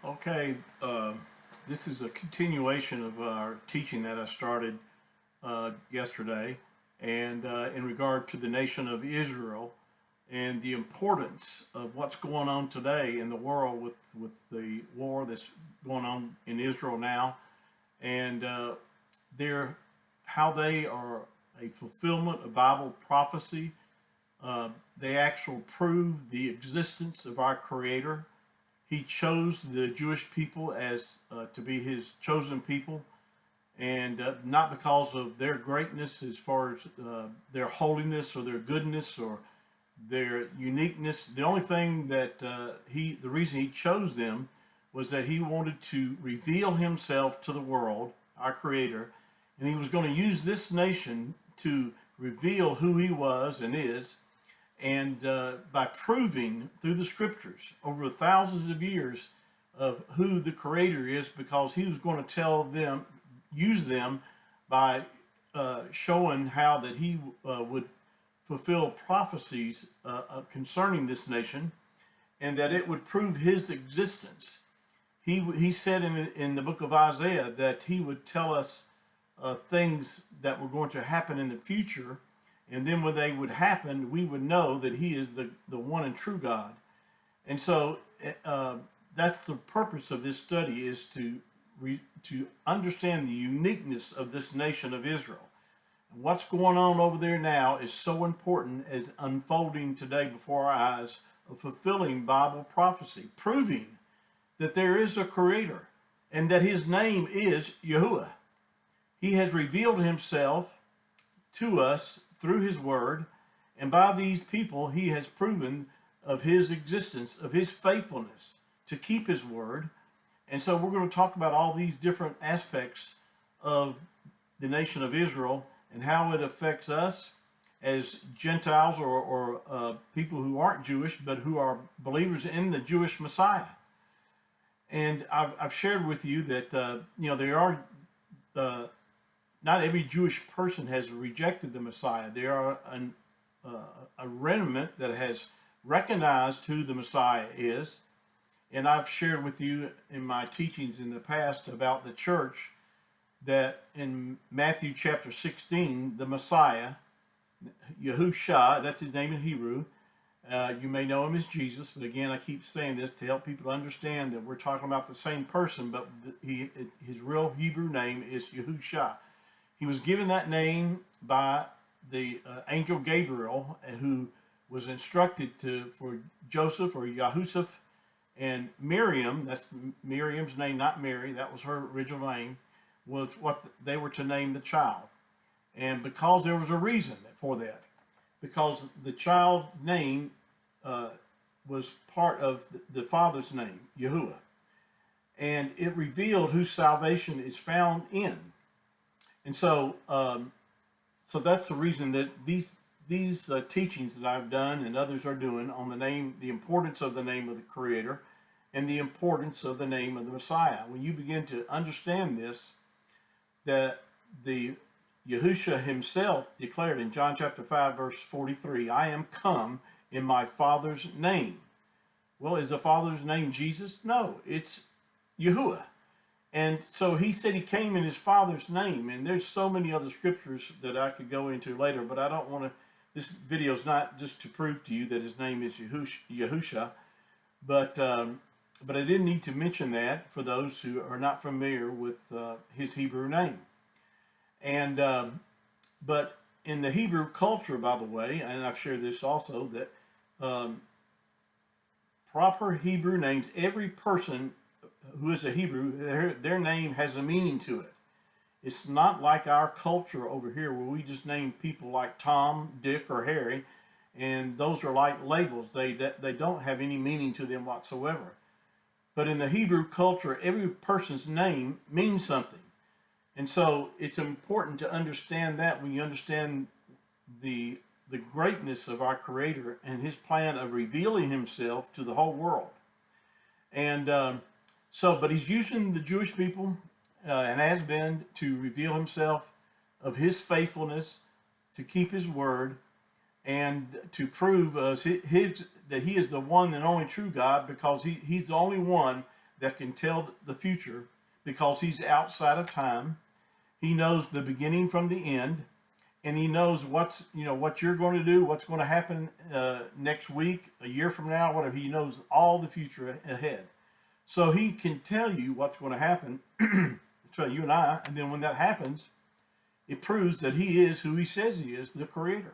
Okay, this is a continuation of our teaching that I started yesterday, and in regard to the nation of Israel and the importance of what's going on today in the world with the war that's going on in Israel now, and their how they are a fulfillment of Bible prophecy. They actually prove the existence of our Creator. He chose the Jewish people as to be His chosen people, and not because of their greatness as far as their holiness or their goodness or their uniqueness. The only thing that the reason He chose them was that He wanted to reveal Himself to the world, our Creator, and He was going to use this nation to reveal who He was and is, and by proving through the scriptures over thousands of years of who the Creator is, because He was going to tell them, use them by showing how that He would fulfill prophecies concerning this nation, and that it would prove His existence. He said in the book of Isaiah that He would tell us things that were going to happen in the future, and then when they would happen, we would know that He is the one and true God. And so that's the purpose of this study, is to understand the uniqueness of this nation of Israel. And what's going on over there now is so important as unfolding today before our eyes of fulfilling Bible prophecy, proving that there is a Creator and that His name is Yahuwah. He has revealed Himself to us through His Word, and by these people He has proven of His existence, of His faithfulness to keep His Word. And so we're going to talk about all these different aspects of the nation of Israel and how it affects us as Gentiles, or people who aren't Jewish but who are believers in the Jewish Messiah. And I've shared with you that there are not every Jewish person has rejected the Messiah. There are a remnant that has recognized who the Messiah is. And I've shared with you in my teachings in the past about the church that in Matthew chapter 16, the Messiah, Yahusha, that's His name in Hebrew. You may know Him as Jesus, but again, I keep saying this to help people understand that we're talking about the same person, but his real Hebrew name is Yahusha. He was given that name by the angel Gabriel, who was instructed for Joseph, or Yahusuf, and Miriam. That's Miriam's name, not Mary. That was her original name. Was what they were to name the child, and because there was a reason for that, because the child's name was part of the Father's name, Yahuwah, and it revealed whose salvation is found in. And so that's the reason that these teachings that I've done and others are doing on the importance of the name of the Creator, and the importance of the name of the Messiah. When you begin to understand this, that the Yahushua Himself declared in John chapter 5 verse 43, "I am come in my Father's name." Well, is the Father's name Jesus? No, it's Yahuwah. And so He said He came in His Father's name. And there's so many other scriptures that I could go into later, but I don't want to. This video is not just to prove to you that His name is Yahusha, but I didn't need to mention that for those who are not familiar with His Hebrew name. And but in the Hebrew culture, by the way, and I've shared this also, that proper Hebrew names, every person who is a Hebrew, their name has a meaning to it. It's not like our culture over here where we just name people like Tom, Dick, or Harry, and those are like labels. They don't have any meaning to them whatsoever. But in the Hebrew culture, every person's name means something. And so it's important to understand that when you understand the greatness of our Creator and His plan of revealing Himself to the whole world. And but He's using the Jewish people, and has been, to reveal Himself of His faithfulness, to keep His word, and to prove that He is the one and only true God, because He's the only one that can tell the future because he's outside of time. He knows the beginning from the end, and he knows what you're going to do, what's going to happen next week, a year from now, whatever. He knows all the future ahead, so he can tell you what's going to happen to you and I. And then when that happens, it proves that he is who he says he is, the Creator.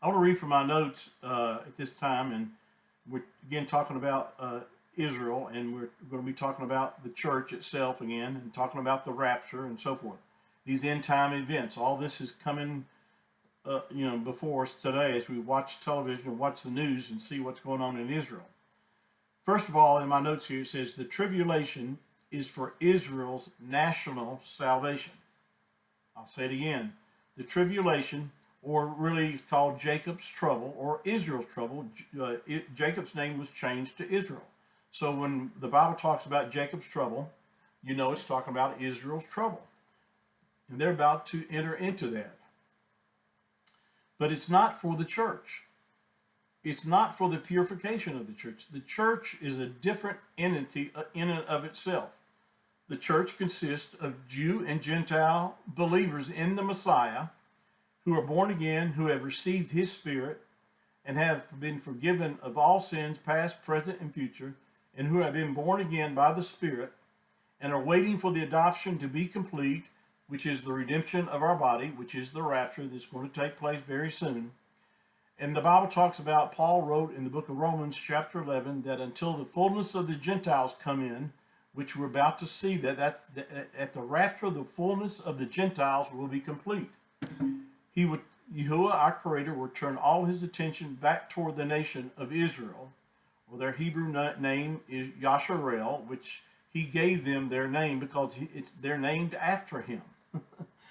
I want to read from my notes at this time, and we're again talking about Israel, and we're going to be talking about the church itself again, and talking about the rapture and so forth. These end time events, all this is coming, before us today as we watch television and watch the news and see what's going on in Israel. First of all, in my notes here, it says the tribulation is for Israel's national salvation. I'll say it again. The tribulation, or really it's called Jacob's trouble or Israel's trouble. Jacob's name was changed to Israel. So when the Bible talks about Jacob's trouble, it's talking about Israel's trouble. And they're about to enter into that. But it's not for the church. It's not for the purification of the church. The church is a different entity in and of itself. The church consists of Jew and Gentile believers in the Messiah who are born again, who have received his Spirit, and have been forgiven of all sins, past, present, and future, and who have been born again by the Spirit, and are waiting for the adoption to be complete, which is the redemption of our body, which is the rapture that's going to take place very soon. And the Bible talks about, Paul wrote in the book of Romans chapter 11, that until the fullness of the Gentiles come in, which we're about to see, at the rapture, the fullness of the Gentiles will be complete. Yahuwah, our Creator, will turn all his attention back toward the nation of Israel, or their Hebrew name is Yasharel, which he gave them their name because they're named after him.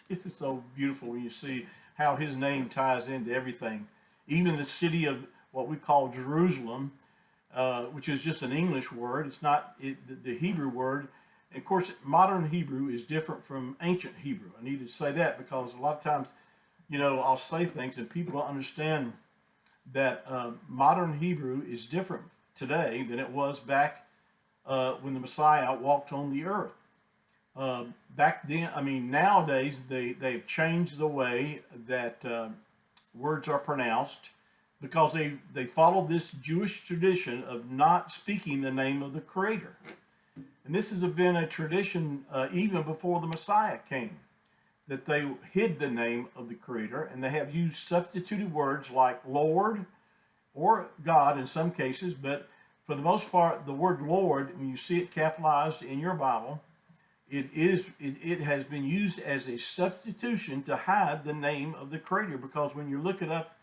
This is so beautiful when you see how his name ties into everything. Even the city of what we call Jerusalem, which is just an English word. It's not the Hebrew word. And of course, modern Hebrew is different from ancient Hebrew. I need to say that because a lot of times, I'll say things and people don't understand that modern Hebrew is different today than it was back when the Messiah walked on the earth. Back then, nowadays they've changed the way that words are pronounced because they followed this Jewish tradition of not speaking the name of the Creator. And this has been a tradition even before the Messiah came, that they hid the name of the Creator, and they have used substituted words like Lord or God in some cases, but for the most part, the word Lord, when you see it capitalized in your Bible, it has been used as a substitution to hide the name of the Creator, because when you look it up,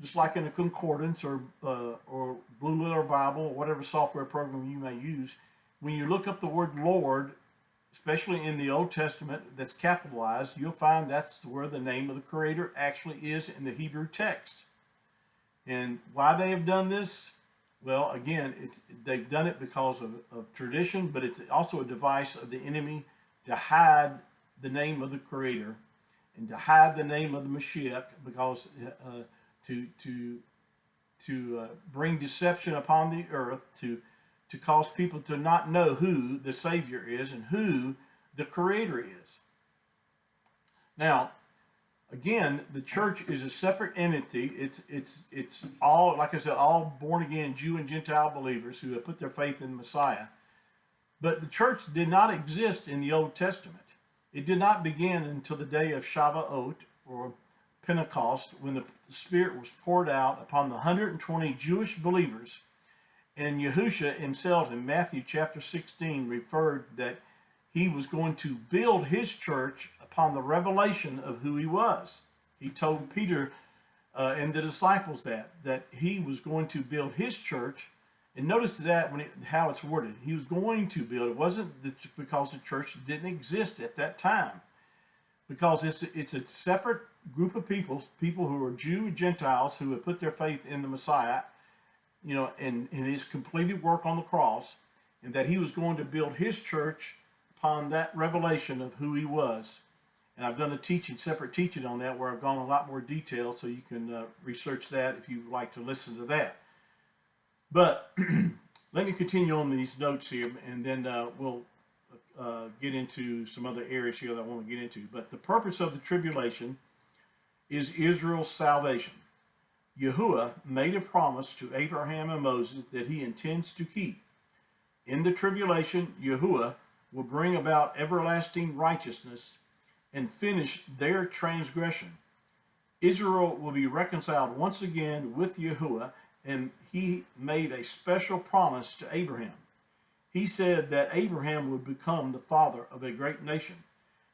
just like in a concordance or Blue Letter Bible or whatever software program you may use, when you look up the word Lord, especially in the Old Testament that's capitalized, you'll find that's where the name of the Creator actually is in the Hebrew text. And why they have done this? Well, again, they've done it because of tradition, but it's also a device of the enemy to hide the name of the Creator and to hide the name of the Mashiach, because to bring deception upon the earth, to cause people to not know who the Savior is and who the Creator is. Now, again, the church is a separate entity. It's all, like I said, all born again Jew and Gentile believers who have put their faith in the Messiah. But the church did not exist in the Old Testament. It did not begin until the day of Shavuot, or Pentecost, when the Spirit was poured out upon the 120 Jewish believers. And Yahushua himself in Matthew chapter 16 referred that he was going to build his church upon the revelation of who he was. He told Peter and the disciples that he was going to build his church. And notice that how it's worded. He was going to build. It wasn't because the church didn't exist at that time. Because it's a separate group of people who are Jew and Gentiles who have put their faith in the Messiah, and his completed work on the cross, and that he was going to build his church upon that revelation of who he was. And I've done a separate teaching on that, where I've gone a lot more detail, so you can research that if you would like to listen to that. But let me continue on these notes here, and then we'll get into some other areas here that I want to get into. But the purpose of the tribulation is Israel's salvation. Yahuwah made a promise to Abraham and Moses that he intends to keep. In the tribulation, Yahuwah will bring about everlasting righteousness and finish their transgression. Israel will be reconciled once again with Yahuwah, and he made a special promise to Abraham. He said that Abraham would become the father of a great nation,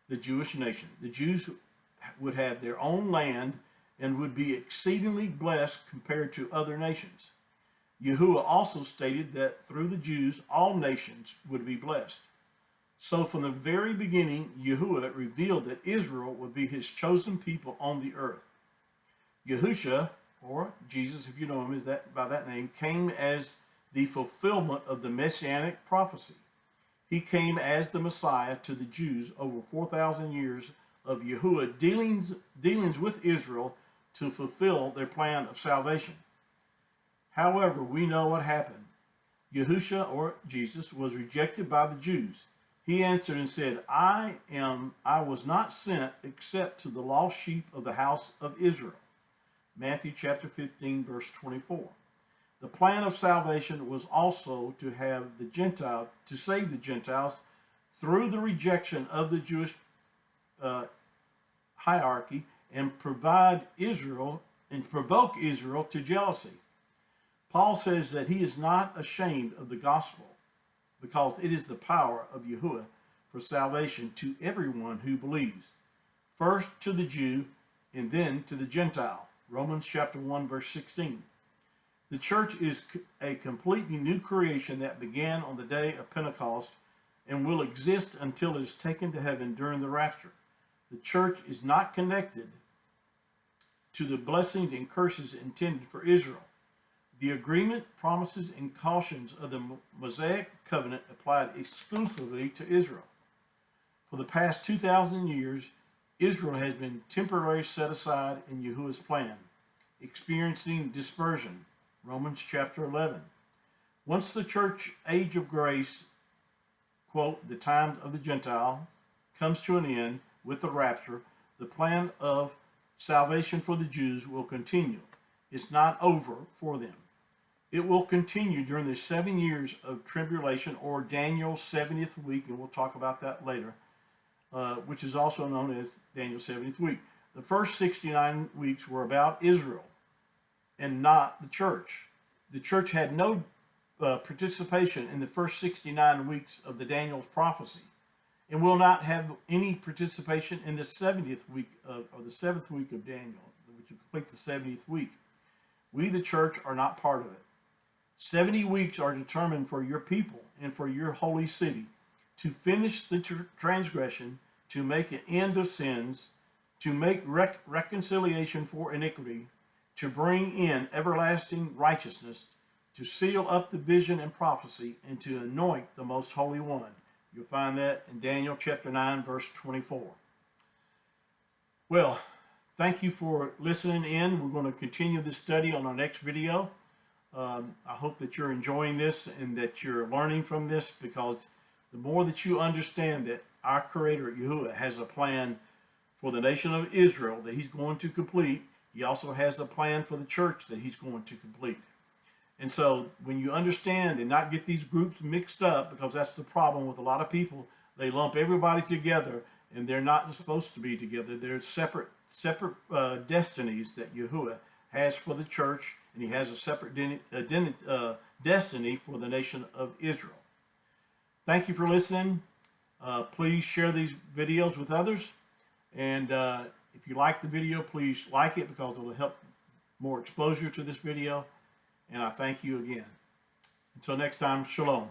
the Jewish nation. The Jews would have their own land and would be exceedingly blessed compared to other nations. Yahuwah also stated that through the Jews, all nations would be blessed. So from the very beginning, Yahuwah revealed that Israel would be his chosen people on the earth. Yahusha, or Jesus, if you know him by that name, came as the fulfillment of the messianic prophecy. He came as the Messiah to the Jews over 4,000 years of Yahuwah dealings with Israel to fulfill their plan of salvation. However, we know what happened. Yahusha, or Jesus, was rejected by the Jews. He answered and said, I was not sent except to the lost sheep of the house of Israel. Matthew chapter 15, verse 24. The plan of salvation was also to save the Gentiles through the rejection of the Jewish hierarchy and provoke Israel to jealousy. Paul says that he is not ashamed of the gospel because it is the power of Yahuwah for salvation to everyone who believes, first to the Jew and then to the Gentile. Romans chapter 1, verse 16. The church is a completely new creation that began on the day of Pentecost and will exist until it is taken to heaven during the rapture. The church is not connected to the blessings and curses intended for Israel. The agreement, promises, and cautions of the Mosaic covenant applied exclusively to Israel. For the past 2,000 years, Israel has been temporarily set aside in Yahuwah's plan, experiencing dispersion. Romans chapter 11. Once the church age of grace, quote, the time of the Gentile, comes to an end with the rapture, the plan of salvation for the Jews will continue. It's not over for them. It will continue during the 7 years of tribulation, or Daniel's 70th week, and we'll talk about that later, which is also known as Daniel's 70th week. The first 69 weeks were about Israel and not the church. The church had no participation in the first 69 weeks of the Daniel's prophecy, and will not have any participation in the 70th week or the 7th week of Daniel, which will complete the 70th week. We, the church, are not part of it. 70 weeks are determined for your people and for your holy city to finish the transgression, to make an end of sins, to make reconciliation for iniquity, to bring in everlasting righteousness, to seal up the vision and prophecy, and to anoint the most holy one. You'll find that in Daniel chapter 9, verse 24. Well, thank you for listening in. We're going to continue this study on our next video. I hope that you're enjoying this and that you're learning from this, because the more that you understand that our Creator, Yahuwah, has a plan for the nation of Israel that he's going to complete, he also has a plan for the church that he's going to complete. And so when you understand and not get these groups mixed up, because that's the problem with a lot of people, they lump everybody together and they're not supposed to be together. They're separate destinies that Yahuwah has for the church, and he has a separate destiny for the nation of Israel. Thank you for listening. Please share these videos with others. And if you like the video, please like it, because it will help more exposure to this video. And I thank you again. Until next time, shalom.